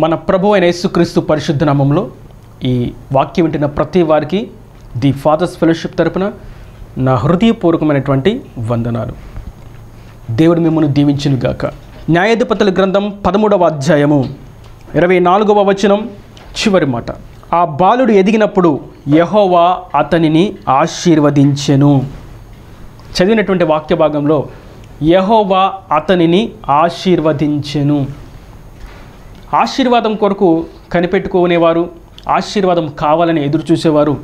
మన ప్రభు అయిన యేసుక్రీస్తు పరిశుద్ధ నామములో ఈ వాక్యం వింటున్న ప్రతి వారికి ది ఫాదర్స్ ఫెలోషిప్ తరపున నా హృదయపూర్వకమైనటువంటి వందనాలు. దేవుడు మిమ్మల్ని దీవించునుగాక. న్యాయాధిపతుల గ్రంథం 13వ అధ్యాయము 24వ వచనం చివరి మాట. ఆ బాలుడు ఎదిగినప్పుడు యెహోవా అతనిని ఆశీర్వదించెను. చదివినటువంటి వాక్య భాగంలో యెహోవా అతనిని ఆశీర్వదించెను. ఆశీర్వాదం కొరకు కనిపెట్టుకునేవారు, ఆశీర్వాదం కావాలని ఎదురు చూసేవారు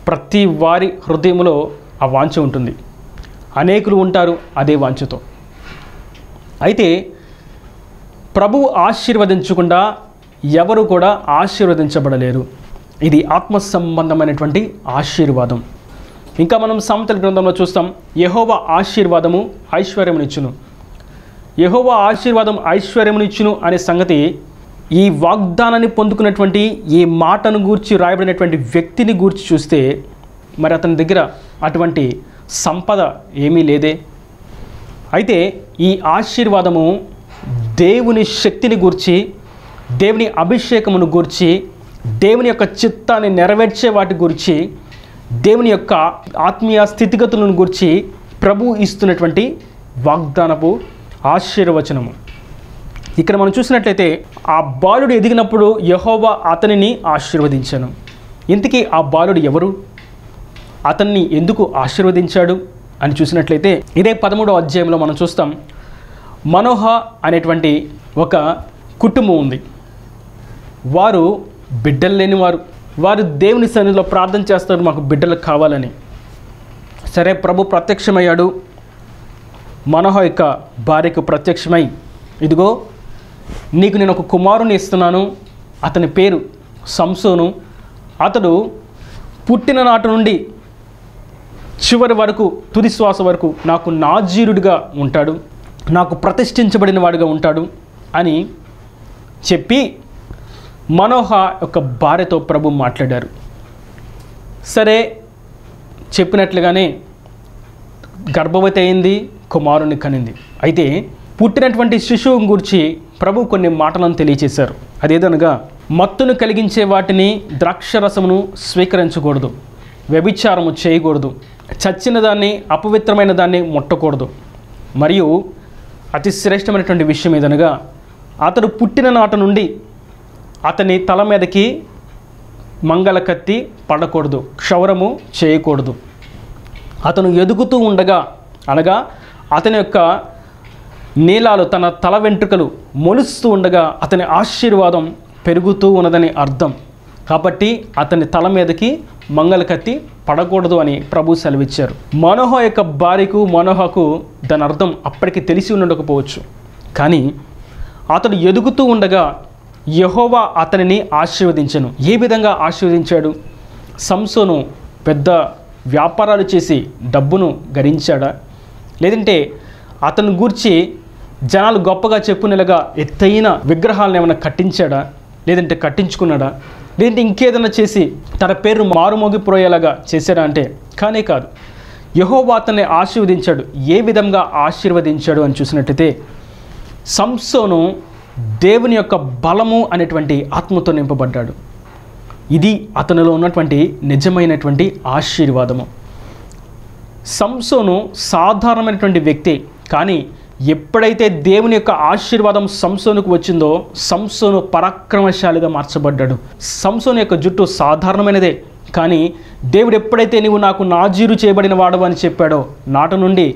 ప్రతి వారి హృదయంలో ఆ వాంఛ ఉంటుంది. అనేకులు ఉంటారు అదే వాంఛతో. అయితే ప్రభువు ఆశీర్వదించకుండా ఎవరు కూడా ఆశీర్వదించబడలేరు. ఇది ఆత్మ సంబంధమైనటువంటి ఆశీర్వాదం. ఇంకా మనం సామెతల గ్రంథంలో చూస్తాం, యెహోవా ఆశీర్వాదము ఐశ్వర్యమునిచ్చును. యెహోవా ఆశీర్వాదం ఐశ్వర్యమునిచ్చును అనే సంగతి ఈ వాగ్దానాన్ని పొందుకున్నటువంటి ఈ మాటను గూర్చి రాయబడినటువంటి వ్యక్తిని గూర్చి చూస్తే మరి అతని దగ్గర అటువంటి సంపద ఏమీ లేదే. అయితే ఈ ఆశీర్వాదము దేవుని శక్తిని గూర్చి, దేవుని అభిషేకమును గూర్చి, దేవుని యొక్క చిత్తాన్ని నెరవేర్చే వాటి గురించి, దేవుని యొక్క ఆత్మీయ స్థితిగతులను గురించి ప్రభు ఇస్తున్నటువంటి వాగ్దానపు ఆశీర్వచనము. ఇక్కడ మనం చూసినట్లయితే ఆ బాలుడు ఎదిగినప్పుడు యెహోవా అతనిని ఆశీర్వదించాను. ఇంతకీ ఆ బాలుడు ఎవరు? అతన్ని ఎందుకు ఆశీర్వదించాడు అని చూసినట్లయితే ఇదే 13వ అధ్యాయంలో మనం చూస్తాం. మనోహ అనేటువంటి ఒక కుటుంబం ఉంది. వారు బిడ్డలు లేనివారు. వారు దేవుని సన్నిధిలో ప్రార్థన చేస్తారు, మాకు బిడ్డలు కావాలని. సరే, ప్రభు ప్రత్యక్షమయ్యాడు. మనోహ యొక్క భార్యకు ప్రత్యక్షమై, ఇదిగో నీకు నేను ఒక కుమారుని ఇస్తున్నాను, అతని పేరు సంసోను. అతడు పుట్టిన నాటి నుండి చివరి వరకు, తుది శ్వాస వరకు నాకు నాజీరుడిగా ఉంటాడు, నాకు ప్రతిష్ఠించబడిన వాడిగా ఉంటాడు అని చెప్పి మనోహ యొక్క భార్యతో ప్రభు మాట్లాడారు. సరే, చెప్పినట్లుగానే గర్భవతి అయింది, కుమారుని కనింది. అయితే పుట్టినటువంటి శిశువు గురించి ప్రభు కొన్ని మాటలను తెలియచేశారు. అదేదనగా, మత్తును కలిగించే వాటిని, ద్రాక్షరసమును స్వీకరించకూడదు, వ్యభిచారము చేయకూడదు, చచ్చిన దాన్ని, అపవిత్రమైన దాన్ని ముట్టకూడదు. మరియు అతి శ్రేష్టమైనటువంటి విషయం ఏదనగా, అతడు పుట్టిన నాటి నుండి అతని తల మీదకి మంగళ కత్తి పడకూడదు, క్షౌరము చేయకూడదు. అతను ఎదుగుతూ ఉండగా, అనగా అతని యొక్క నీలాలు, తన తల వెంట్రుకలు మొలుస్తూ ఉండగా అతని ఆశీర్వాదం పెరుగుతూ ఉన్నదని అర్థం. కాబట్టి అతని తల మీదకి మంగళ కత్తి పడకూడదు అని ప్రభు సెలవిచ్చారు. మనోహ యొక్క భార్యకు, మనోహకు దాని అర్థం అప్పటికి తెలిసి ఉండకపోవచ్చు. కానీ అతడు ఎదుగుతూ ఉండగా యెహోవా అతనిని ఆశీర్వదించెను. ఏ విధంగా ఆశీర్వదించాడు? సంసోను పెద్ద వ్యాపారాలు చేసి డబ్బును గడించాడా? లేదంటే అతని గూర్చి జనాలు గొప్పగా చెప్పునేలాగా ఎత్తైన విగ్రహాలను ఏమైనా కట్టించాడా? లేదంటే కట్టించుకున్నాడా? లేదంటే ఇంకేదైనా చేసి తన పేరు మారుమోగిపోయేలాగా చేశాడా అంటే కానే కాదు. యెహోవా అతన్ని ఆశీర్వదించాడు. ఏ విధంగా ఆశీర్వదించాడు అని చూసినట్టయితే, సంసోను దేవుని యొక్క బలము అనేటువంటి ఆత్మతో నింపబడ్డాడు. ఇది అతనిలో ఉన్నటువంటి నిజమైనటువంటి ఆశీర్వాదము. సంసోను సాధారణమైనటువంటి వ్యక్తి, కానీ ఎప్పుడైతే దేవుని యొక్క ఆశీర్వాదం సంసోనుకు వచ్చిందో సంసోను పరాక్రమశాలిగా మార్చబడ్డాడు. సంసోను యొక్క జుట్టు సాధారణమైనదే, కానీ దేవుడు ఎప్పుడైతే నీవు నాకు నాజీరు చేయబడిన వాడు అని చెప్పాడో నాటి నుండి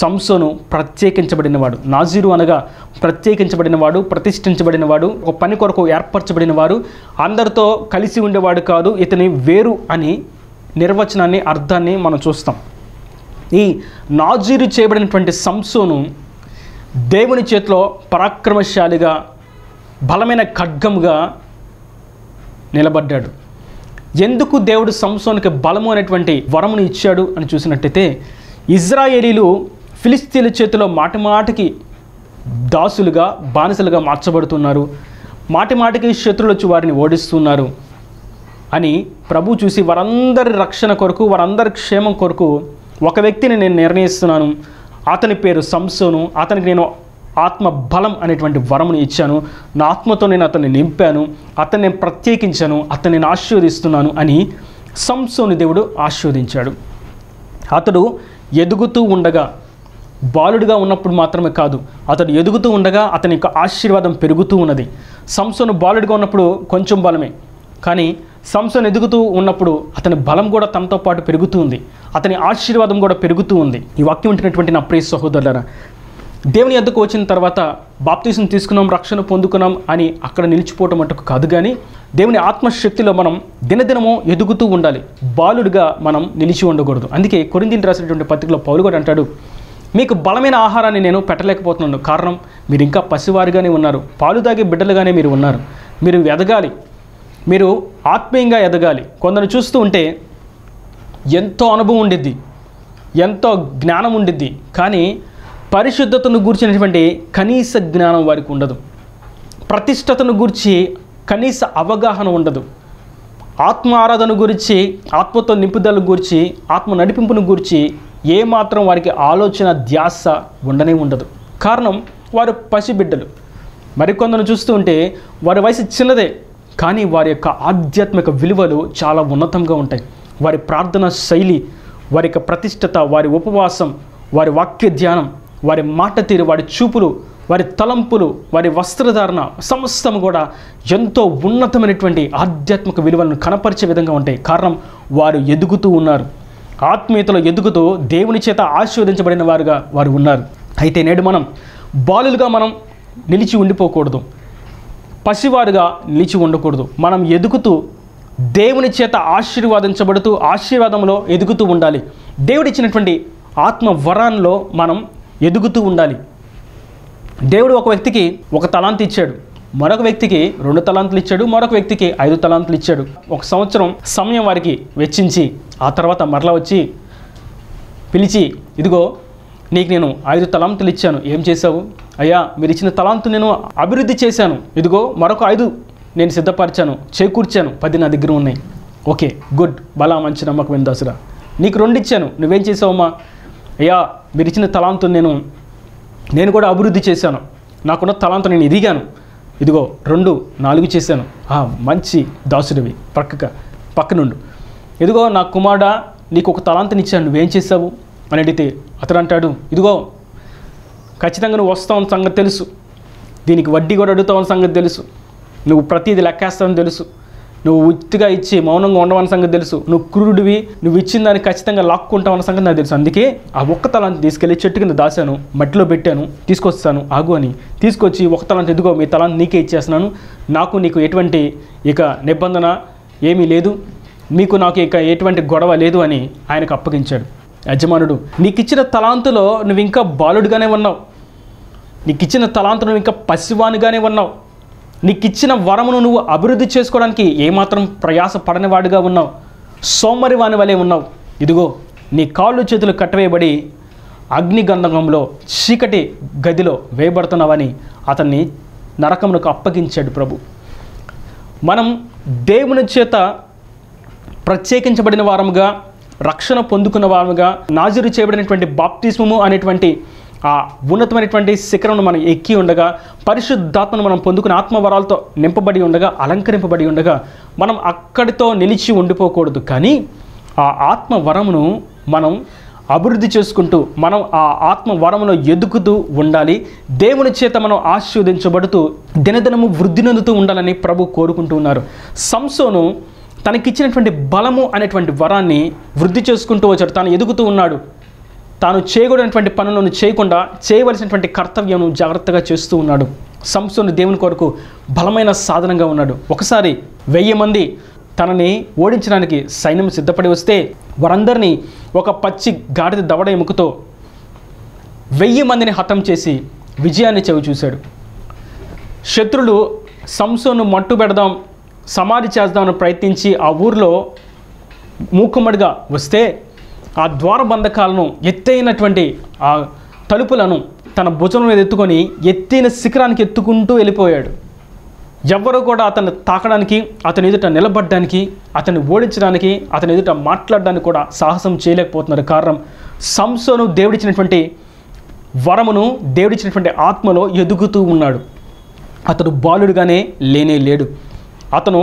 సంసోను ప్రత్యేకించబడినవాడు. నాజీరు అనగా ప్రత్యేకించబడినవాడు, ప్రతిష్ఠించబడినవాడు, ఒక పని కొరకు ఏర్పరచబడినవాడు, అందరితో కలిసి ఉండేవాడు కాదు, ఇతని వేరు అని నిర్వచనాన్ని, అర్థాన్ని మనం చూస్తాం. ఈ నాజీరు చేయబడినటువంటి సంసోను దేవుని చేతిలో పరాక్రమశాలిగా, బలమైన ఖడ్గముగా నిలబడ్డాడు. ఎందుకు దేవుడు సంసోనుకి బలము అనేటువంటి వరమును ఇచ్చాడు అని చూసినట్టయితే, ఇజ్రాయేలీలు ఫిలిస్తీన్ల చేతిలో మాటిమాటికి దాసులుగా, బానిసలుగా మార్చబడుతున్నారు, మాటిమాటికి శత్రువులు వచ్చి వారిని ఓడిస్తున్నారు అని ప్రభు చూసి వారందరి రక్షణ కొరకు, వారందరి క్షేమం కొరకు ఒక వ్యక్తిని నేను నిర్ణయిస్తున్నాను, అతని పేరు సంసోను, అతనికి నేను ఆత్మ బలం అనేటువంటి వరమును ఇచ్చాను, నా ఆత్మతో నేను అతన్ని నింపాను, అతన్ని నేను ప్రత్యేకించాను, అతన్ని నేను ఆశీర్వదిస్తున్నాను అని సంసోను దేవుడు ఆశీర్వదించాడు. అతడు ఎదుగుతూ ఉండగా, బాలుడిగా ఉన్నప్పుడు మాత్రమే కాదు, అతడు ఎదుగుతూ ఉండగా అతని యొక్క ఆశీర్వాదం పెరుగుతూ ఉన్నది. సంసోను బాలుడిగా ఉన్నప్పుడు కొంచెం బలమే, కానీ సంసోను ఎదుగుతూ ఉన్నప్పుడు అతని బలం కూడా తనతో పాటు పెరుగుతూ ఉంది, అతని ఆశీర్వాదం కూడా పెరుగుతూ ఉంది. ఈ వాక్యం ఉంటున్నటువంటి నా ప్రియ సహోదరులారా, దేవుని యొద్దకు వచ్చిన తర్వాత బాప్తిసం తీసుకున్నాం, రక్షణ పొందుకున్నాం అని అక్కడ నిలిచిపోవటం మటుకు కాదు, కానీ దేవుని ఆత్మశక్తిలో మనం దినదినము ఎదుగుతూ ఉండాలి. బాలుడిగా మనం నిలిచి ఉండకూడదు. అందుకే కొరింథీయులకు రాసినటువంటి పత్రికలో పౌలు కూడా అంటాడు, మీకు బలమైన ఆహారాన్ని నేను పెట్టలేకపోతున్నాను, కారణం మీరు ఇంకా పసివారిగానే ఉన్నారు, పాలు తాగే బిడ్డలుగానే మీరు ఉన్నారు. మీరు ఎదగాలి, మీరు ఆత్మీయంగా ఎదగాలి. కొందరు చూస్తూ ఉంటే ఎంతో అనుభవం ఉండిద్ది, ఎంతో జ్ఞానం ఉండిద్ది, కానీ పరిశుద్ధతను గూర్చినటువంటి కనీస జ్ఞానం వారికి ఉండదు. ప్రతిష్టతను గూర్చి కనీస అవగాహన ఉండదు. ఆత్మ ఆరాధన గురించి, ఆత్మతో నింపుదల గురించి, ఆత్మ నడిపింపును గురించి ఏమాత్రం వారికి ఆలోచన ధ్యాస ఉండనే ఉండదు. కారణం వారు పసిబిడ్డలు. మరికొందరు చూస్తూ ఉంటే వారి వయసు చిన్నదే, కానీ వారి యొక్క ఆధ్యాత్మిక విలువలు చాలా ఉన్నతంగా ఉంటాయి. వారి ప్రార్థన శైలి, వారి యొక్క ప్రతిష్టత, వారి ఉపవాసం, వారి వాక్య ధ్యానం, వారి మాట తీరు, వారి చూపులు, వారి తలంపులు, వారి వస్త్రధారణ సమస్తం కూడా ఎంతో ఉన్నతమైనటువంటి ఆధ్యాత్మిక విలువలను కనపరిచే విధంగా ఉంటాయి. కారణం వారు ఎదుగుతూ ఉన్నారు, ఆత్మీయతలో ఎదుగుతూ దేవుని చేత ఆశీర్వదించబడిన వారుగా వారు ఉన్నారు. అయితే నేడు మనం బాలులుగా మనం నిలిచి ఉండిపోకూడదు, పసివారుగా నిలిచి ఉండకూడదు. మనం ఎదుగుతూ దేవుని చేత ఆశీర్వాదించబడుతూ ఆశీర్వాదంలో ఎదుగుతూ ఉండాలి. దేవుడిచ్చినటువంటి ఆత్మ వరాల్లో మనం ఎదుగుతూ ఉండాలి. దేవుడు ఒక వ్యక్తికి 1 తలాంతు ఇచ్చాడు, మరొక వ్యక్తికి 2 తలాంతులు ఇచ్చాడు, మరొక వ్యక్తికి 5 తలాంతులు ఇచ్చాడు. 1 సంవత్సరం సమయం వారికి వెచ్చించి ఆ తర్వాత మరలా వచ్చి పిలిచి, ఇదిగో నీకు నేను 5 తలాంతులు ఇచ్చాను, ఏం చేశావు? అయ్యా మీరు ఇచ్చిన తలాంతు నేను అభివృద్ధి చేశాను, ఇదిగో మరొక 5 నేను సిద్ధపరిచాను, చేకూర్చాను, 10 నా దగ్గర ఉన్నాయి. ఓకే, గుడ్, బలా, మంచి నమ్మకమైన దాసురా. నీకు 2 ఇచ్చాను, నువ్వేం చేసావమ్మా? అయ్యా మీరు ఇచ్చిన తలాంతు నేను కూడా అభివృద్ధి చేశాను, నాకున్న తలాంతు నేను ఎదిగాను, ఇదిగో 2 4 చేశాను. మంచి దాసుడివి, పక్క నుండు. ఇదిగో నా కుమారుడా నీకు 1 తలాంతుని ఇచ్చాను, నువ్వేం చేసావు అని అడిగితే అతడు అంటాడు, ఇదిగో ఖచ్చితంగా నువ్వు వస్తావని సంగతి తెలుసు, దీనికి వడ్డీ కూడా అడుగుతావని సంగతి తెలుసు, నువ్వు ప్రతిదీ లెక్కేస్తావని తెలుసు, నువ్వు ఉత్తిగా ఇచ్చి మౌనంగా ఉండవని సంగతి తెలుసు, నువ్వు క్రూరుడివి, నువ్వు ఇచ్చిన దాన్ని ఖచ్చితంగా లాక్కుంటావన్న సంగతి నాకు తెలుసు. అందుకే ఆ 1 తలాంతు తీసుకెళ్ళి చెట్టు కింద దాశాను, మట్టిలో పెట్టాను, తీసుకొస్తాను ఆగు అని తీసుకొచ్చి 1 తలాంతు, ఇదిగో మీ తలాంతు నీకే ఇచ్చేస్తున్నాను, నీకు ఎటువంటి ఇక నిబంధన ఏమీ లేదు, నాకు ఇక ఎటువంటి గొడవ లేదు అని ఆయనకు అప్పగించాడు. యజమానుడు, నీకు ఇచ్చిన తలాంతులో నువ్వు ఇంకా బాలుడిగానే ఉన్నావు, నీకు ఇచ్చిన తలాంతు నువ్వు ఇంకా పసివానిగానే ఉన్నావు, నీకు ఇచ్చిన వరమును నువ్వు అభివృద్ధి చేసుకోవడానికి ఏమాత్రం ప్రయాస పడనివాడిగా ఉన్నావు, సోమరివాని వలె ఉన్నావు. ఇదిగో నీ కాళ్ళు చేతులు కట్టవేయబడి అగ్నిగంధకంలో చీకటి గదిలో వేయబడుతున్నావని అతన్ని నరకమునకు అప్పగించాడు ప్రభు. మనం దేవుని చేత ప్రత్యేకించబడిన వారముగా, రక్షణ పొందుకున్న వారముగా, నాజీరు చేయబడినటువంటి బాప్తిస్మము అనేటువంటి ఆ ఉన్నతమైనటువంటి శిఖరంను మనం ఎక్కి ఉండగా, పరిశుద్ధాత్మను మనం పొందుకుని ఆత్మవరాలతో నింపబడి ఉండగా, అలంకరింపబడి ఉండగా మనం అక్కడితో నిలిచి ఉండిపోకూడదు. కానీ ఆ ఆత్మవరమును మనం అభివృద్ధి చేసుకుంటూ, మనం ఆ ఆత్మవరములో ఎదుగుతూ ఉండాలి. దేవుని చేత మనం ఆశీర్వదించబడుతూ దినదినము వృద్ధి నొందుతూ ఉండాలని ప్రభు కోరుకుంటూ ఉన్నారు. సంసోను తనకిచ్చినటువంటి బలము అనేటువంటి వరాన్ని వృద్ధి చేసుకుంటూ వచ్చాడు. తాను ఎదుగుతూ ఉన్నాడు. తాను చేయకూడనటువంటి పనులను చేయకుండా చేయవలసినటువంటి కర్తవ్యం జాగ్రత్తగా చేస్తూ ఉన్నాడు. సంసోను దేవుని కొరకు బలమైన సాధనంగా ఉన్నాడు. ఒకసారి 1000 మంది తనని ఓడించడానికి సైన్యం సిద్ధపడి వస్తే వారందరినీ ఒక పచ్చి గాడిద దవడ ఎముకతో 1000 మందిని హతం చేసి విజయాన్ని చవి చూశాడు. శత్రులు సంసోను మట్టు పెడదాం, సమాధి చేద్దామని ప్రయత్నించి ఆ ఊరిలో మూకుమ్మడిగా వస్తే ఆ ద్వారబంధకాలను, ఎత్తైనటువంటి ఆ తలుపులను తన భుజం మీద ఎత్తుకొని ఎత్తైన శిఖరానికి ఎత్తుకుంటూ వెళ్ళిపోయాడు. ఎవ్వరూ కూడా అతన్ని తాకడానికి, అతని ఎదుట నిలబడడానికి, అతన్ని ఓడించడానికి, అతని ఎదుట మాట్లాడడానికి కూడా సాహసం చేయలేకపోతున్నారు. కారణం సంసోను దేవుడిచ్చినటువంటి వరమును దేవుడిచ్చినటువంటి ఆత్మలో ఎదుగుతూ ఉన్నాడు. అతడు బాలుడుగానే లేనే లేడు. అతను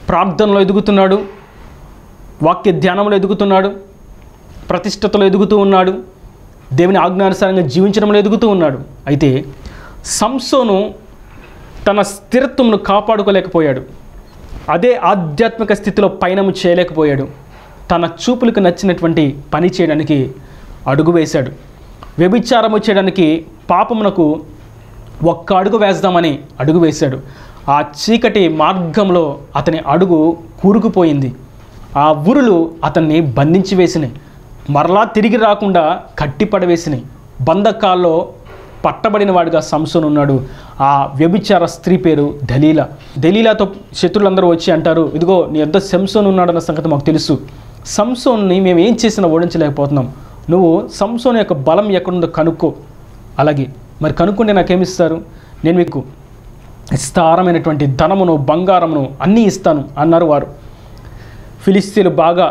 ప్రార్థనలో ఎదుగుతున్నాడు, వాక్య ధ్యానంలో ఎదుగుతున్నాడు, ప్రతిష్టతలో ఎదుగుతూ ఉన్నాడు, దేవుని ఆజ్ఞానుసారంగా జీవించడంలో ఎదుగుతూ ఉన్నాడు. అయితే సంసోను తన స్థిరత్వమును కాపాడుకోలేకపోయాడు. అదే ఆధ్యాత్మిక స్థితిలో పయనము చేయలేకపోయాడు. తన చూపులకు నచ్చినటువంటి పని చేయడానికి అడుగు వేశాడు. వ్యభిచారము చేయడానికి, పాపమునకు ఒక్క అడుగు వేద్దామని అడుగు వేశాడు. ఆ చీకటి మార్గంలో అతని అడుగు కూరుకుపోయింది. ఆ ఉరులు అతన్ని బంధించి వేసినాయి. మరలా తిరిగి రాకుండా కట్టిపడవేసినాయి. బంధకాల్లో పట్టబడిన వాడిగా సంసోను ఉన్నాడు. ఆ వ్యభిచార స్త్రీ పేరు దలీలా. దలీలాతో శత్రులందరూ వచ్చి అంటారు, ఇదిగో నీ యొద్ద సంసోను ఉన్నాడన్న సంగతి మాకు తెలుసు. సంసోన్ని మేము ఏం చేసినా ఓడించలేకపోతున్నాం. నువ్వు సంసోను యొక్క బలం ఎక్కడుందో కనుక్కో. అలాగే మరి కనుక్కుంటే నాకేమిస్తారు? నేను మీకు విస్తారమైనటువంటి ధనమును, బంగారమును అన్నీ ఇస్తాను అన్నారు వారు. ఫిలిస్తీన్లు బాగా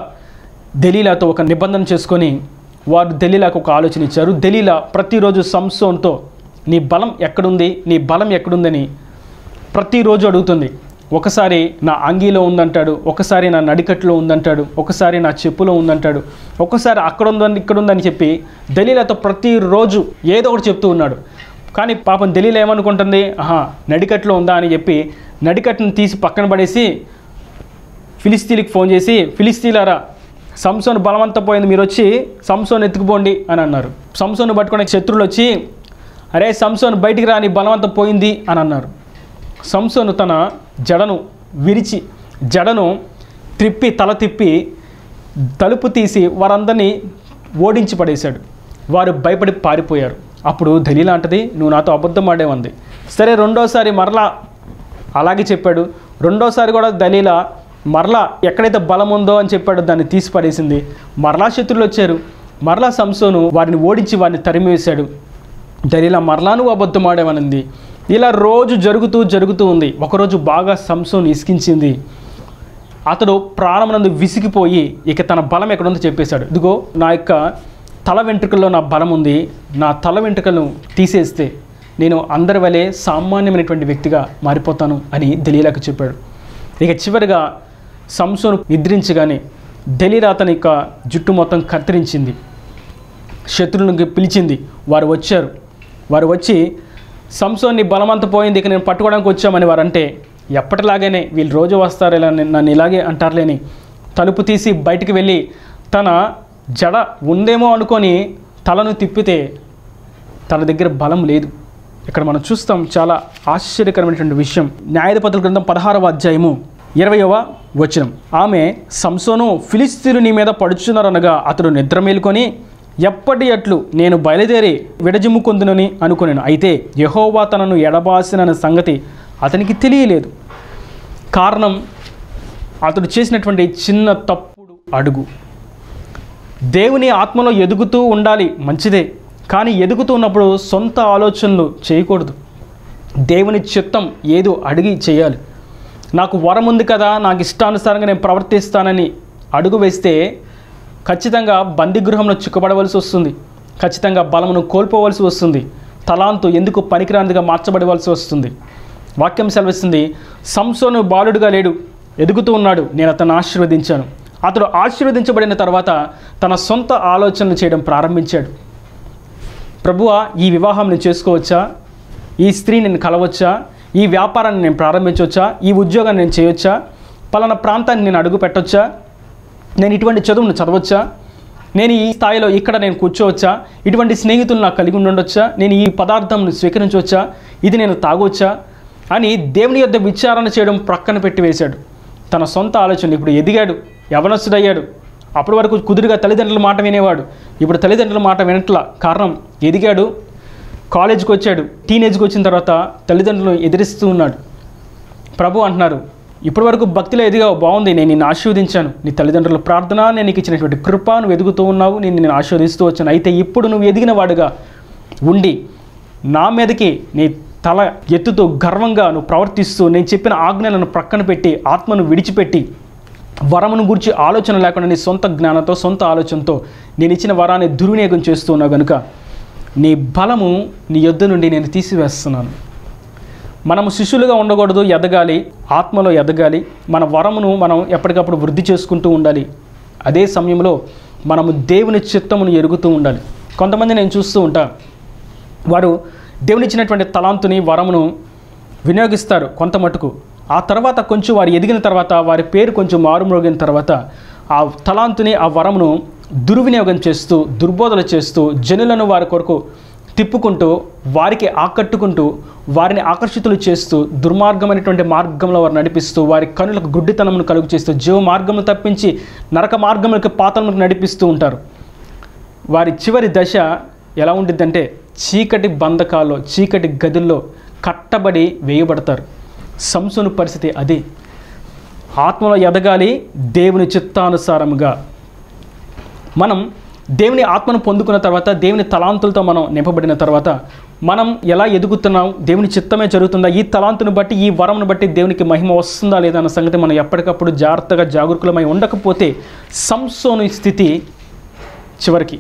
దలీలాతో ఒక నిబంధన చేసుకొని వారు దలీలాకు ఒక ఆలోచన ఇచ్చారు. దలీలా ప్రతిరోజు సంసోన్తో నీ బలం ఎక్కడుంది, నీ బలం ఎక్కడుందని ప్రతిరోజు అడుగుతుంది. ఒకసారి నా అంగీలో ఉందంటాడు, ఒకసారి నా నడికట్లో ఉందంటాడు, ఒకసారి నా చెప్పులో ఉందంటాడు, ఒకసారి అక్కడ ఉందని ఇక్కడ ఉందని చెప్పి దలీలాతో ప్రతిరోజు ఏదో ఒకటి చెప్తూ ఉన్నాడు. కానీ పాపం దలీలా ఏమనుకుంటుంది, నడికట్లో ఉందా అని చెప్పి నడికట్టును తీసి పక్కన పడేసి ఫిలిస్తీన్కి ఫోన్ చేసి, ఫిలిస్తీన్లారా సంసోను బలవంతం పోయింది, మీరు వచ్చి సంసోను ఎత్తుకుపోండి అని అన్నారు. సంసోను పట్టుకునే శత్రువులు వచ్చి, అరే సంసోను బయటికి రాని బలవంతం పోయింది అని అన్నారు. సంసోను తన జడను విరిచి తల తిప్పి తలుపు తీసి వారందరినీ ఓడించి పడేశాడు. వారు భయపడి పారిపోయారు. అప్పుడు దలీలా అంటది, నువ్వు నాతో అబద్ధం ఆడేవంది. సరే రెండోసారి మరలా అలాగే చెప్పాడు. రెండోసారి కూడా దలీలా మరలా ఎక్కడైతే బలం ఉందో అని చెప్పాడో దాన్ని తీసి పడేసింది. మరలా శత్రువులు వచ్చారు. మరలా సంసోను వారిని ఓడించి వారిని తరిమివేశాడు. దలీలా మరలా నువ్వు అబద్ధం ఆడేవనింది. ఇలా రోజు జరుగుతూ ఉంది. ఒకరోజు బాగా సంసోను ఇసికించింది. అతడు ప్రాణమునందు విసిగిపోయి ఇక తన బలం ఎక్కడుందో చెప్పేశాడు. ఇదిగో నా యొక్క తల వెంట్రుకల్లో నా బలం ఉంది, నా తల వెంట్రుకలను తీసేస్తే నేను అందరి వలె సామాన్యమైనటువంటి వ్యక్తిగా మారిపోతాను అని దలీలాకు చెప్పాడు. ఇక చివరిగా సంసోను నిద్రించగానే దలీలా అతని యొక్క జుట్టు మొత్తం కత్తిరించింది. శత్రువులను పిలిచింది. వారు వచ్చారు. వారు వచ్చి సంసోన్ని బలమంతా పోయింది, ఇక నేను పట్టుకోవడానికి వచ్చామని వారు అంటే, ఎప్పటిలాగానే వీళ్ళు రోజు వస్తారు, ఇలా నన్ను ఇలాగే అంటారులేని తలుపు తీసి బయటికి వెళ్ళి తన జడ ఉందేమో అనుకొని తలను తిప్పితే తన దగ్గర బలం లేదు. ఇక్కడ మనం చూస్తాం చాలా ఆశ్చర్యకరమైనటువంటి విషయం. న్యాయాధిపతుల గ్రంథం 16వ అధ్యాయము 20వ వచనం. ఆమె సంసోను ఫిలిస్తీన్లు నీ మీద పడుచున్నారనగా అతడు నిద్ర మేలుకొని ఎప్పటి అట్లు నేను బయలుదేరి విడజిమ్ముకొందునని అనుకున్నాను. అయితే యెహోవా తనను ఎడబాసిన సంగతి అతనికి తెలియలేదు. కారణం అతడు చేసినటువంటి చిన్న తప్పుడు అడుగు. దేవుని ఆత్మలో ఎదుగుతూ ఉండాలి, మంచిదే. కానీ ఎదుగుతూ ఉన్నప్పుడు సొంత ఆలోచనలు చేయకూడదు. దేవుని చిత్తం ఏదో అడిగి చేయాలి. నాకు వరం ఉంది కదా, నాకు ఇష్టానుసారంగా నేను ప్రవర్తిస్తానని అడుగు వేస్తే ఖచ్చితంగా బందీగృహంలో చిక్కుబడవలసి వస్తుంది. ఖచ్చితంగా బలమును కోల్పోవలసి వస్తుంది. తలాంతు ఎందుకు పనికిరానిదిగా మార్చబడవలసి వస్తుంది. వాక్యం సెలవిస్తుంది, సంసోను బాలుడుగా లేడు, ఎదుగుతూ ఉన్నాడు, నేను అతను ఆశీర్వదించాను. అతడు ఆశీర్వదించబడిన తర్వాత తన సొంత ఆలోచనలు చేయడం ప్రారంభించాడు. ప్రభువా, ఈ వివాహం నేను చేసుకోవచ్చా, ఈ స్త్రీ నేను కలవచ్చా, ఈ వ్యాపారాన్ని నేను ప్రారంభించవచ్చా, ఈ ఉద్యోగాన్ని నేను చేయొచ్చా, పలానా ప్రాంతాన్ని నేను అడుగు పెట్టొచ్చా, నేను ఇటువంటి చదువును చదవచ్చా, నేను ఈ స్థాయిలో ఇక్కడ నేను కూర్చోవచ్చా, ఇటువంటి స్నేహితులు నాకు కలిగి ఉండొచ్చా, నేను ఈ పదార్థంను స్వీకరించవచ్చా, ఇది నేను తాగొచ్చా అని దేవుని యొద్ద విచారణ చేయడం ప్రక్కన పెట్టి వేశాడు. తన సొంత ఆలోచనలు. ఇప్పుడు ఎదిగాడు, యవనస్తుడయ్యాడు. అప్పటి వరకు కుదురుగా తల్లిదండ్రుల మాట వినేవాడు. ఇప్పుడు తల్లిదండ్రుల మాట వినట్లా. కారణం, ఎదిగాడు, కాలేజీకి వచ్చాడు, టీనేజ్కి వచ్చిన తర్వాత తల్లిదండ్రులను ఎదిరిస్తూ ఉన్నాడు. ప్రభు అంటున్నారు, ఇప్పటి వరకు భక్తిలో ఎదిగావు, బాగుంది, నేను నిన్ను ఆశీర్వదించాను, నీ తల్లిదండ్రుల ప్రార్థన, నేను నీకు ఇచ్చినటువంటి కృప, నువ్వు ఎదుగుతూ ఉన్నావు, నేను ఆశీర్వదిస్తూ వచ్చాను. అయితే ఇప్పుడు నువ్వు ఎదిగిన వాడుగా ఉండి నా మీదకి నీ తల ఎత్తుతూ గర్వంగా నువ్వు ప్రవర్తిస్తూ నేను చెప్పిన ఆజ్ఞలను ప్రక్కన పెట్టి ఆత్మను విడిచిపెట్టి వరమును గురించి ఆలోచన లేకుండా నీ సొంత జ్ఞానంతో సొంత ఆలోచనతో నేను ఇచ్చిన వరాన్ని దుర్వినియోగం చేస్తూ ఉన్నావు కనుక నీ బలము నీ యొద్ద నుండి నేను తీసివేస్తున్నాను. మనము శిష్యులుగా ఉండకూడదు, ఎదగాలి, ఆత్మలో ఎదగాలి. మన వరమును మనం ఎప్పటికప్పుడు వృద్ధి చేసుకుంటూ ఉండాలి. అదే సమయంలో మనము దేవుని చిత్తమును ఎరుగుతూ ఉండాలి. కొంతమంది నేను చూస్తూ ఉంటా, వారు దేవునిచ్చినటువంటి తలాంతుని వరమును వినియోగిస్తారు కొంత మటుకు. ఆ తర్వాత కొంచెం వారు ఎదిగిన తర్వాత, వారి పేరు కొంచెం మారుమోగిన తర్వాత ఆ తలాంతుని, ఆ వరమును దుర్వినియోగం చేస్తూ, దుర్బోధలు చేస్తూ, జనులను వారి కొరకు తిప్పుకుంటూ, వారికి ఆకట్టుకుంటూ, వారిని ఆకర్షితులు చేస్తూ, దుర్మార్గమైనటువంటి మార్గంలో వారు నడిపిస్తూ, వారి కనులకు గుడ్డితనమును కలుగు చేస్తూ, జీవ మార్గమును తప్పించి నరక మార్గములకు, పాతాళములకు నడిపిస్తూ ఉంటారు. వారి చివరి దశ ఎలా ఉంటుందంటే చీకటి బంధకాల్లో, చీకటి గదుల్లో కట్టబడి వేయబడతారు. సంసోను పరిస్థితి అదే. ఆత్మలో ఎదగాలి, దేవుని చిత్తానుసారముగా. మనం దేవుని ఆత్మను పొందుకున్న తర్వాత, దేవుని తలాంతులతో మనం నింపబడిన తర్వాత మనం ఎలా ఎదుగుతున్నాం, దేవుని చిత్తమే జరుగుతుందా, ఈ తలాంతును బట్టి, ఈ వరమును బట్టి దేవునికి మహిమ వస్తుందా లేదా అన్న సంగతి మనం ఎప్పటికప్పుడు జాగ్రత్తగా జాగరూకులమై ఉండకపోతే సంసోను స్థితి చివరికి.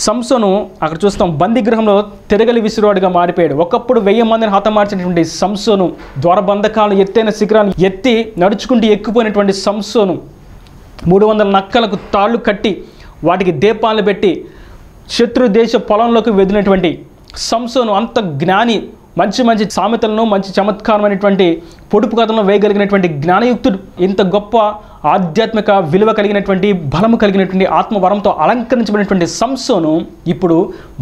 సంసోను అక్కడ చూస్తాం, బందీగృహంలో తిరగలి విసిరువాడిగా మారిపోయాడు. ఒకప్పుడు 1000 మందిని హతమార్చినటువంటి సంసోను, ద్వారబంధకాలు, ఎత్తైన శిఖరాలు ఎత్తి నడుచుకుంటూ ఎక్కిపోయినటువంటి సంసోను, 300 నక్కలకు తాళ్ళు కట్టి వాటికి దీపాలను పెట్టి శత్రు దేశ పొలంలోకి వెదిలినటువంటి సంసోను, అంత జ్ఞాని, మంచి మంచి సామెతలను, మంచి చమత్కారమైనటువంటి పొడుపు కథలను వేయగలిగినటువంటి జ్ఞానయుక్తుడు, ఇంత గొప్ప ఆధ్యాత్మిక విలువ కలిగినటువంటి, బలము కలిగినటువంటి, ఆత్మవరంతో అలంకరించబడినటువంటి సంసోను ఇప్పుడు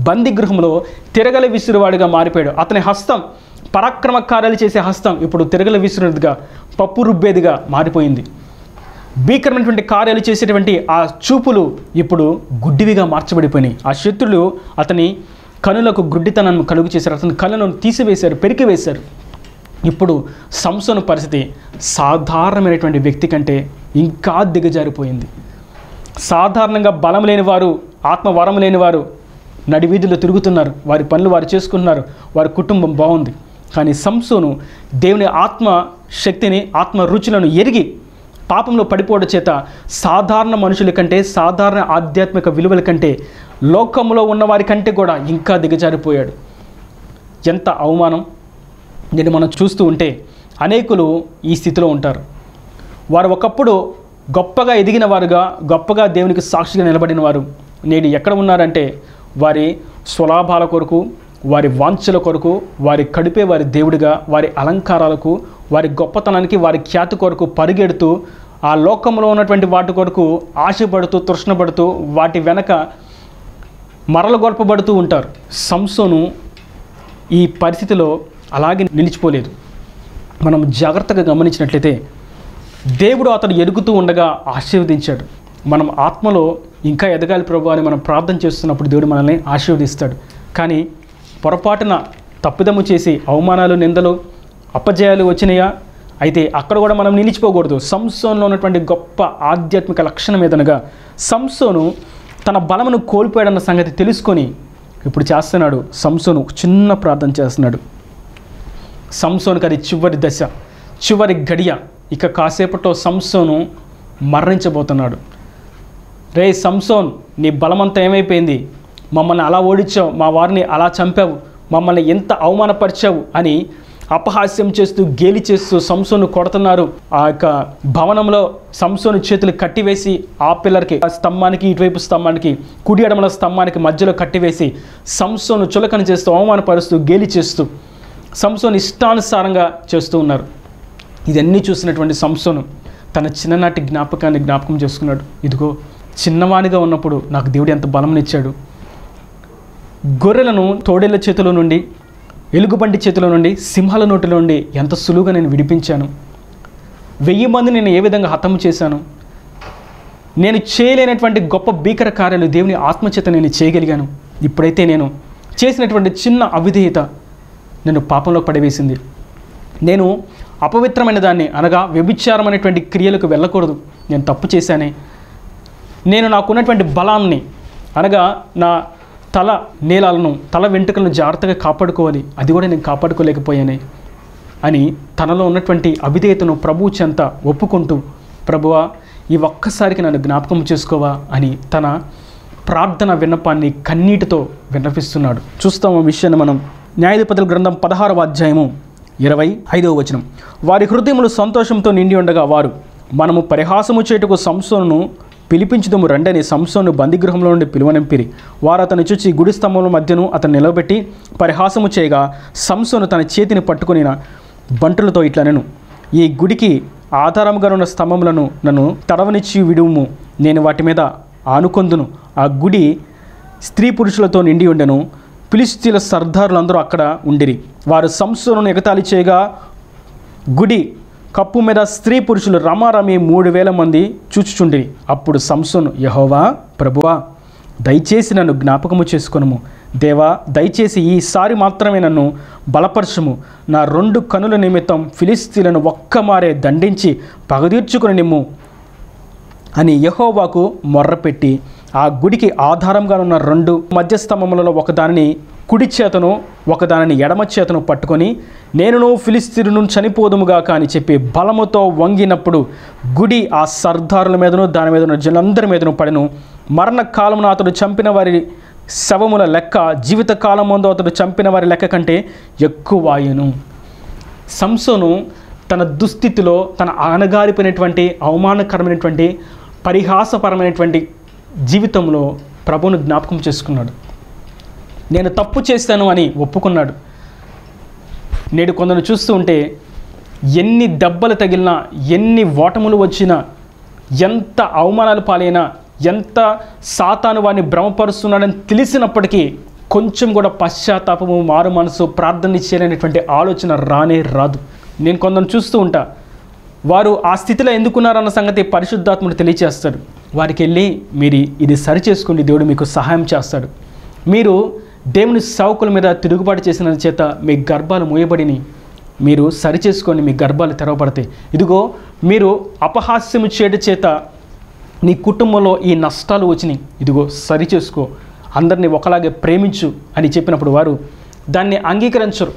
బందీగృహంలో తిరగలి విసిరువాడిగా మారిపోయాడు. అతని హస్తం, పరాక్రమ కార్యాలు చేసే హస్తం ఇప్పుడు తిరగలి విసిరుడిగా, పప్పు రుబ్బేదిగా మారిపోయింది. భీకరమైనటువంటి కార్యాలు చేసేటువంటి ఆ చూపులు ఇప్పుడు గుడ్డివిగా మార్చబడిపోయినాయి. ఆ శత్రులు అతని కనులకు గుడ్డితనాన్ని కలుగు చేశారు, అతని కళ్ళను తీసివేశారు, పెరికివేశారు. ఇప్పుడు సంసోను పరిస్థితి సాధారణమైనటువంటి వ్యక్తి కంటే ఇంకా దిగజారిపోయింది. సాధారణంగా బలం లేనివారు, ఆత్మవరం లేనివారు నడివీధుల్లో తిరుగుతున్నారు, వారి పనులు వారు చేసుకుంటున్నారు, వారి కుటుంబం బాగుంది. కానీ సంసోను దేవుని ఆత్మ శక్తిని, ఆత్మ రుచులను ఎరిగి పాపంలో పడిపోవడం చేత సాధారణ మనుషుల కంటే, సాధారణ ఆధ్యాత్మిక విలువల కంటే, లోకంలో ఉన్నవారి కంటే కూడా ఇంకా దిగజారిపోయాడు. ఎంత అవమానం! నేను మనం చూస్తూ ఉంటే అనేకులు ఈ స్థితిలో ఉంటారు. వారు ఒకప్పుడు గొప్పగా ఎదిగిన వారుగా, గొప్పగా దేవునికి సాక్షిగా నిలబడిన వారు నేడు ఎక్కడ ఉన్నారంటే వారి స్వలాభాల కొరకు, వారి వాంఛల కొరకు, వారి కడుపే వారి దేవుడిగా, వారి అలంకారాలకు, వారి గొప్పతనానికి, వారి ఖ్యాతి కొరకు పరిగెడుతూ, ఆ లోకంలో ఉన్నటువంటి వాటి కొరకు ఆశపడుతూ, తృష్ణపడుతూ, వాటి వెనక మరలగొల్పబడుతూ ఉంటారు. సంసోను ఈ పరిస్థితిలో అలాగే నిలిచిపోలేదు. మనం జాగ్రత్తగా గమనించినట్లయితే దేవుడు అతను ఎదుగుతూ ఉండగా ఆశీర్వదించాడు. మనం ఆత్మలో ఇంకా ఎదగాలి ప్రభు అని మనం ప్రార్థన చేస్తున్నప్పుడు దేవుడు మనల్ని ఆశీర్వదిస్తాడు. కానీ పొరపాటున తప్పిదము చేసి అవమానాలు, నిందలు, అపజయాలు వచ్చినాయా? అయితే అక్కడ కూడా మనం నిలిచిపోకూడదు. సంసోనులో ఉన్నటువంటి గొప్ప ఆధ్యాత్మిక లక్షణం ఏదనగా సంసోను తన బలమును కోల్పోయాడన్న సంగతి తెలుసుకొని ఇప్పుడు చేస్తున్నాడు. సంసోను చిన్న ప్రార్థన చేస్తున్నాడు. సంసోనుకి అది చివరి దశ, చివరి గడియ. ఇక కాసేపట్లో సంసోను మరణించబోతున్నాడు. రే సంసోన్, నీ బలమంతా ఏమైపోయింది? మమ్మల్ని అలా ఓడించావు, మా వారిని అలా చంపావు, మమ్మల్ని ఎంత అవమానపరిచావు అని అపహాస్యం చేస్తూ, గేలి చేస్తూ సంసోను కొడుతున్నారు. ఆ యొక్క భవనంలో సంసోను చేతులు కట్టివేసి, ఆ పిల్లర్కి, ఆ స్తంభానికి, ఇటువైపు స్తంభానికి, కుడి ఎడమల స్తంభానికి మధ్యలో కట్టివేసి సంసోను చులకన చేస్తూ, అవమానపరుస్తూ, గేలి చేస్తూ సంసోను ఇష్టానుసారంగా చేస్తూ ఉన్నారు. ఇదన్నీ చూసినటువంటి సంసోను తన చిన్ననాటి జ్ఞాపకాన్ని జ్ఞాపకం చేసుకున్నాడు. ఇదిగో చిన్నవాడిగా ఉన్నప్పుడు నాకు దేవుడు ఎంత బలంనిచ్చాడు. గొర్రెలను తోడేళ్ల చేతిలో నుండి, ఎలుగుబంటి చేతిలో నుండి, సింహాల నోటిలో నుండి ఎంత సులువుగా నేను విడిపించాను. 1000 మంది నేను ఏ విధంగా హతము చేశాను. నేను చేయలేనటువంటి గొప్ప భీకర కార్యాలు దేవుని ఆత్మచేత నేను చేయగలిగాను. ఇప్పుడైతే నేను చేసినటువంటి చిన్న అవిధేయత నేను పాపంలో పడివేసింది. నేను అపవిత్రమైన దాన్ని, అనగా వ్యభిచారమైనటువంటి క్రియలకు వెళ్ళకూడదు. నేను తప్పు చేశానే. నేను నాకున్నటువంటి బలాన్ని, అనగా నా తల నీలాలను, తల వెంట్రుకలను జాగ్రత్తగా కాపాడుకోవాలి, అది కూడా నేను కాపాడుకోలేకపోయానే అని తనలో ఉన్నటువంటి అవిధేయతను ప్రభువు చెంత ఒప్పుకుంటూ, ప్రభువా ఈ ఒక్కసారికి నన్ను జ్ఞాపకం చేసుకోవా అని తన ప్రార్థన విన్నపాన్ని కన్నీటితో విన్నపిస్తున్నాడు. చూస్తాం ఆ విషయాన్ని మనం. న్యాయాధిపతుల గ్రంథం 16వ అధ్యాయము 25వ వచనం. వారి హృదయములు సంతోషంతో నిండి ఉండగా వారు, మనము పరిహాసము చేటుకు సంసోనును పిలిపించుదము రండని సంసోను బందీగృహంలో నుండి పిలువనంపిరి. వారు అతను చూచి గుడి స్తంభముల మధ్యను అతను నిలబెట్టి పరిహాసము చేయగా సంసోను తన చేతిని పట్టుకుని బంటులతో ఇట్లనెను, ఈ గుడికి ఆధారముగా ఉన్న స్తంభములను నన్ను తడవనిచ్చి విడుము, నేను వాటి మీద ఆనుకొందును. ఆ గుడి స్త్రీ పురుషులతో నిండి ఉండెను. ఫిలిష్తీయుల సర్దారులందరూ అక్కడ ఉండిరి. వారు సంసోనును ఎగతాళి చేయగా గుడి కప్పు మీద స్త్రీ పురుషులు రమారమి 3000 మంది చూచుచుండిరి. అప్పుడు సంసోను, యెహోవా ప్రభువా, దయచేసి నన్ను జ్ఞాపకము చేసుకొనుము. దేవా, దయచేసి ఈసారి మాత్రమే నన్ను బలపరచుము. నా 2 కనుల నిమిత్తం ఫిలిష్తీయులను ఒక్కమారే దండించి పగదీర్చుకుని నిమ్ము అని యెహోవాకు మొర్రపెట్టి ఆ గుడికి ఆధారంగా ఉన్న 2 మధ్యస్తంభములలో ఒకదానిని కుడి చేతను ఒకదానిని ఎడమ చేతను పట్టుకొని, నేనును ఫిలిష్తీయులను చనిపోదుముగాక అని చెప్పి బలముతో వంగినప్పుడు గుడి ఆ సర్దారుల మీదను దాని మీద ఉన్న జనులందరి మీదను పడెను. మరణకాలమున అతడు చంపిన వారి శవముల లెక్క జీవితకాలం ముందు అతడు చంపిన వారి లెక్క కంటే ఎక్కువాయెను. సంసోను తన దుస్థితిలో, తన అణగారిపోయినటువంటి అవమానకరమైనటువంటి పరిహాసపరమైనటువంటి జీవితంలో ప్రభువును జ్ఞాపకం చేసుకున్నాడు. నేను తప్పు చేశాను అని ఒప్పుకున్నాడు. నేడు కొందరు చూస్తూ ఉంటే ఎన్ని దెబ్బలు తగిలినా, ఎన్ని ఓటములు వచ్చినా, ఎంత అవమానాలు పాలైనా, ఎంత సాతాను వారిని భ్రమపరుస్తున్నాడని తెలిసినప్పటికీ కొంచెం కూడా పశ్చాత్తాపము, మారు మనసు, ప్రార్థన చేయలేనటువంటి ఆలోచన రానే రాదు. నేను కొందరు చూస్తూ ఉంటా, వారు ఆ స్థితిలో ఎందుకున్నారన్న సంగతి పరిశుద్ధాత్ముడు తెలియచేస్తాడు. వారికి వెళ్ళి మీరు ఇది సరి చేసుకోండి, దేవుడు మీకు సహాయం చేస్తాడు. మీరు దేవుని సేవకుల మీద తిరుగుబాటు చేసిన చేత మీ గర్భాలు మూయబడిని, మీరు సరి చేసుకొని మీ గర్భాలు తెరవబడతాయి. ఇదిగో మీరు అపహాస్యము చేయడం చేత నీ కుటుంబంలో ఈ నష్టాలు వచ్చినాయి, ఇదిగో సరి చేసుకో, అందరినీ ఒకలాగే ప్రేమించు అని చెప్పినప్పుడు వారు దాన్ని అంగీకరించరు.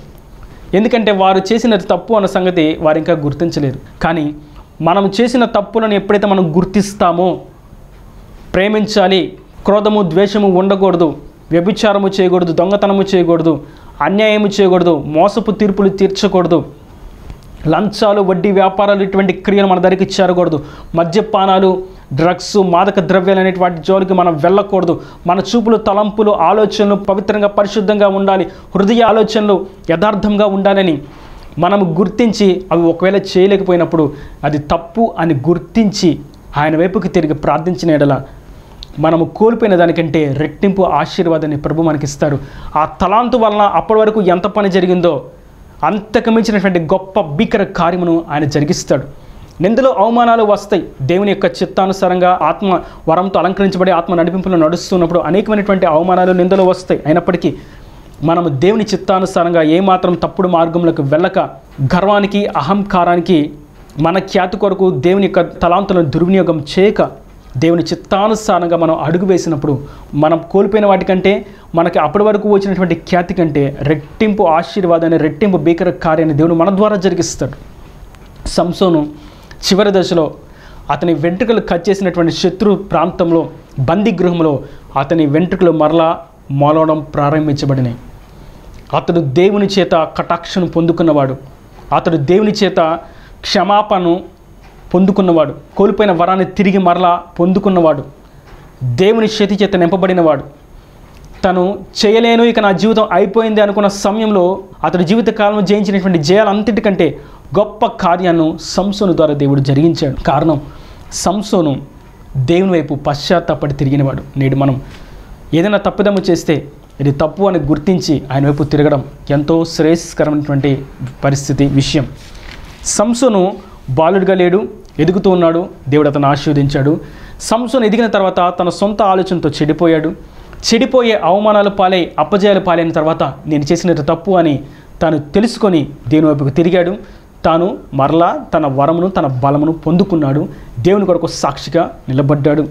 ఎందుకంటే వారు చేసిన తప్పు అన్న సంగతి వారు ఇంకా గుర్తించలేరు. కానీ మనం చేసిన తప్పులను ఎప్పుడైతే మనం గుర్తిస్తామో, ప్రేమించాలి, క్రోధము ద్వేషము ఉండకూడదు, వ్యభిచారము చేయకూడదు, దొంగతనము చేయకూడదు, అన్యాయము చేయకూడదు, మోసపు తీర్పులు తీర్చకూడదు, లంచాలు, వడ్డీ వ్యాపారాలు ఇటువంటి క్రియలు మన దగ్గరికి చేరకూడదు, మద్యపానాలు, డ్రగ్స్, మాదక ద్రవ్యాలు అనేటి వాటి జోలికి మనం వెళ్ళకూడదు, మన చూపులు, తలంపులు, ఆలోచనలు పవిత్రంగా పరిశుద్ధంగా ఉండాలి, హృదయ ఆలోచనలు యథార్థంగా ఉండాలని మనము గుర్తించి అవి ఒకవేళ చేయలేకపోయినప్పుడు అది తప్పు అని గుర్తించి ఆయన వైపుకి తిరిగి ప్రార్థించిన ఎడల మనము కోల్పోయిన దానికంటే రెట్టింపు ఆశీర్వాదాన్ని ప్రభు మనకిస్తారు. ఆ తలాంతు వలన అప్పటి వరకు ఎంత పని జరిగిందో అంతకు మించినటువంటి గొప్ప భీకర కార్యమును ఆయన జరిగిస్తాడు. నిందలో అవమానాలు వస్తాయి. దేవుని యొక్క చిత్తానుసారంగా ఆత్మ వరంతో అలంకరించబడి ఆత్మ నడిపింపులో నడుస్తున్నప్పుడు అనేకమైనటువంటి అవమానాలు, నిందలు వస్తాయి. అయినప్పటికీ మనము దేవుని చిత్తానుసారంగా ఏమాత్రం తప్పుడు మార్గంలోకి వెళ్ళక, గర్వానికి, అహంకారానికి, మన ఖ్యాతి కొరకు దేవుని యొక్క తలాంతులను దుర్వినియోగం చేయక, దేవుని చిత్తానుసారంగా మనం అడుగు వేసినప్పుడు మనం కోల్పోయిన వాటికంటే, మనకి అప్పటి వరకు వచ్చినటువంటి ఖ్యాతి కంటే రెట్టింపు ఆశీర్వాదాన్ని, రెట్టింపు భీకర కార్యాన్ని దేవుడు మన ద్వారా జరిగిస్తాడు. సంసోను చివరి దశలో అతని వెంట్రుకలు కట్ చేసినటువంటి శత్రు ప్రాంతంలో, బందీ గృహంలో అతని వెంట్రుకలు మరలా మొలవడం ప్రారంభించబడినాయి. అతడు దేవుని చేత కటాక్షను పొందుకున్నవాడు, అతడు దేవుని చేత క్షమాపణను పొందుకున్నవాడు, కోల్పోయిన వరాన్ని తిరిగి మరలా పొందుకున్నవాడు, దేవుని చేతి చేత నింపబడినవాడు. తను చేయలేను, ఇక నా జీవితం అయిపోయింది అనుకున్న సమయంలో అతడు జీవితకాలంలో జయించినటువంటి జయాలంతటికంటే గొప్ప కార్యాన్ని సంసోను ద్వారా దేవుడు జరిగించాడు. కారణం, సంసోను దేవుని వైపు పశ్చాత్తాపడి తిరిగినవాడు. నేడు మనం ఏదైనా తప్పిదమ్ము చేస్తే ఇది తప్పు అని గుర్తించి ఆయన వైపు తిరగడం ఎంతో శ్రేయస్కరమైనటువంటి పరిస్థితి, విషయం. సంసోను బాలుడిగా లేడు, ఎదుగుతూ ఉన్నాడు. దేవుడు అతను ఆశీర్వదించాడు. సంసోను ఎదిగిన తర్వాత తన సొంత ఆలోచనతో చెడిపోయాడు. చెడిపోయే అవమానాలు పాలై, అపజయాలు పాలైన తర్వాత నేను చేసినది తప్పు అని తాను తెలుసుకొని దేవుని వైపుకు తిరిగాడు. తాను మరలా తన వరమును, తన బలమును పొందుకున్నాడు. దేవుని కొరకు సాక్షిగా నిలబడ్డాడు.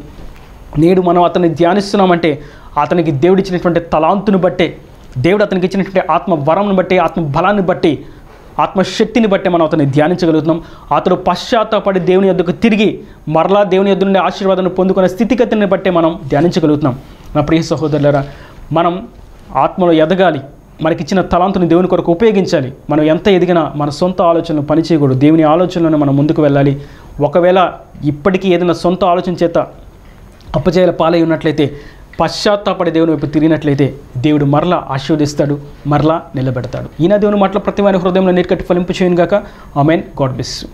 నేడు మనం అతన్ని ధ్యానిస్తున్నామంటే అతనికి దేవుడు ఇచ్చినటువంటి తలాంతుని బట్టే, దేవుడు అతనికి ఇచ్చినటువంటి ఆత్మ వరంను బట్టి, ఆత్మ బలాన్ని బట్టి, ఆత్మశక్తిని బట్టి మనం అతన్ని ధ్యానించగలుగుతున్నాం. అతడు పశ్చాత్తాపడి దేవుని యొద్దకు తిరిగి మరలా దేవుని యొద్ద నుండి ఆశీర్వాదాన్ని పొందుకునే స్థితిగతిని బట్టే మనం ధ్యానించగలుగుతున్నాం. నా ప్రియ సహోదరులారా, మనం ఆత్మలో ఎదగాలి, మనకిచ్చిన తలాంతుని దేవుని కొరకు ఉపయోగించాలి. మనం ఎంత ఎదిగినా మన సొంత ఆలోచనలు పనిచేయకూడదు, దేవుని ఆలోచనలను మనం ముందుకు వెళ్ళాలి. ఒకవేళ ఇప్పటికీ ఏదైనా సొంత ఆలోచన చేత అపజయాల పాలై ఉన్నట్లయితే, పశ్చాత్తాపడి దేవుని వైపు తిరిగినట్లయితే దేవుడు మరలా ఆశీర్వదిస్తాడు, మరలా నిలబెడతాడు. ఈయన దేవుని మాటల ప్రతి వారి హృదయంలో నీటికట్టి ఫలింపు చేయను గాక. ఆమేన్. God bless you.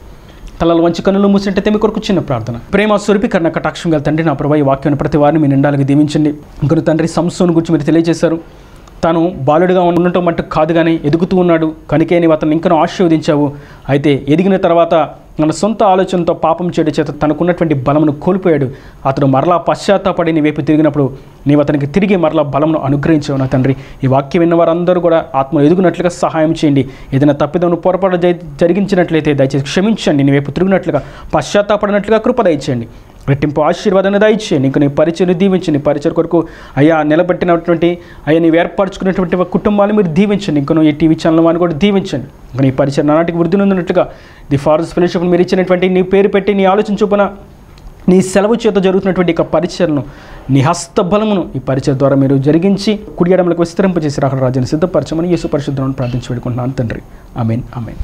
తలలు వంచి కన్నులు మూసినట్టయితే మీ కొరకు చిన్న ప్రార్థన. ప్రేమ స్వరూపి కర్ణ కటాక్షం గల తండ్రి, నా ప్రభు ఈ వాక్యాన్ని ప్రతి వారిని మీ నిండాలుగా దీవించండి. ఇంకొక తండ్రి సంసోను గురించి మీరు తెలియజేశారు. తాను బాలుడిగా ఉండటం మట్టుకు కాదు కానీ ఎదుగుతూ ఉన్నాడు కనుకే నీవు అతను ఇంకా ఆశీర్వదించావు. అయితే ఎదిగిన తర్వాత తన సొంత ఆలోచనతో పాపం చేయడం చేత తనకున్నటువంటి బలమును కోల్పోయాడు. అతడు మరలా పశ్చాత్తాపడి నీ వైపు తిరిగినప్పుడు నీవు అతనికి తిరిగి మరలా బలమును అనుగ్రహించావు. నా తండ్రి, ఈ వాక్యం విన్న వారందరూ కూడా ఆత్మలో ఎదుగునట్లుగా సహాయం చేయండి. ఏదైనా తప్పిదమును పొరపాటు జరిగించినట్లయితే దయచేసి క్షమించండి. నీ వైపు తిరిగినట్లుగా పశ్చాత్తాపడినట్లుగా కృప దయచేయండి. రెట్టింపు ఆశీర్వాదాన్ని దయచేయండి. ఇంకా నీ పరిచయను దీవించండి. పరిచయ కొరకు అయ్యా నిలబెట్టినటువంటి అయ్యా నీవు ఏర్పరచుకున్నటువంటి కుటుంబాన్ని మీరు దీవించండి. ఇంకా ఈ టీవీ ఛానల్ వారిని కూడా దీవించండి. ఇంకా నీ పరిచయం నాటికి వృద్ధి నొందినట్లుగా ది ఫారెస్ట్ ఫెలోషిప్ మీరు ఇచ్చినటువంటి నీ పేరు పెట్టి నీ ఆలోచన చొప్పున నీ సెలవు చేత జరుగుతున్నటువంటి ఇక పరిచయను నీ హస్తబలమును ఈ పరిచయ ద్వారా మీరు జరిగించి కుడి ఎడమలకు విస్తరింపజేసి రాకడ రాజ్యాన్ని సిద్ధపరచమని యేసు పరిశుద్ధులను ప్రార్థించి వేడుకుంటున్నాను తండ్రి. ఆమేన్. ఆమేన్.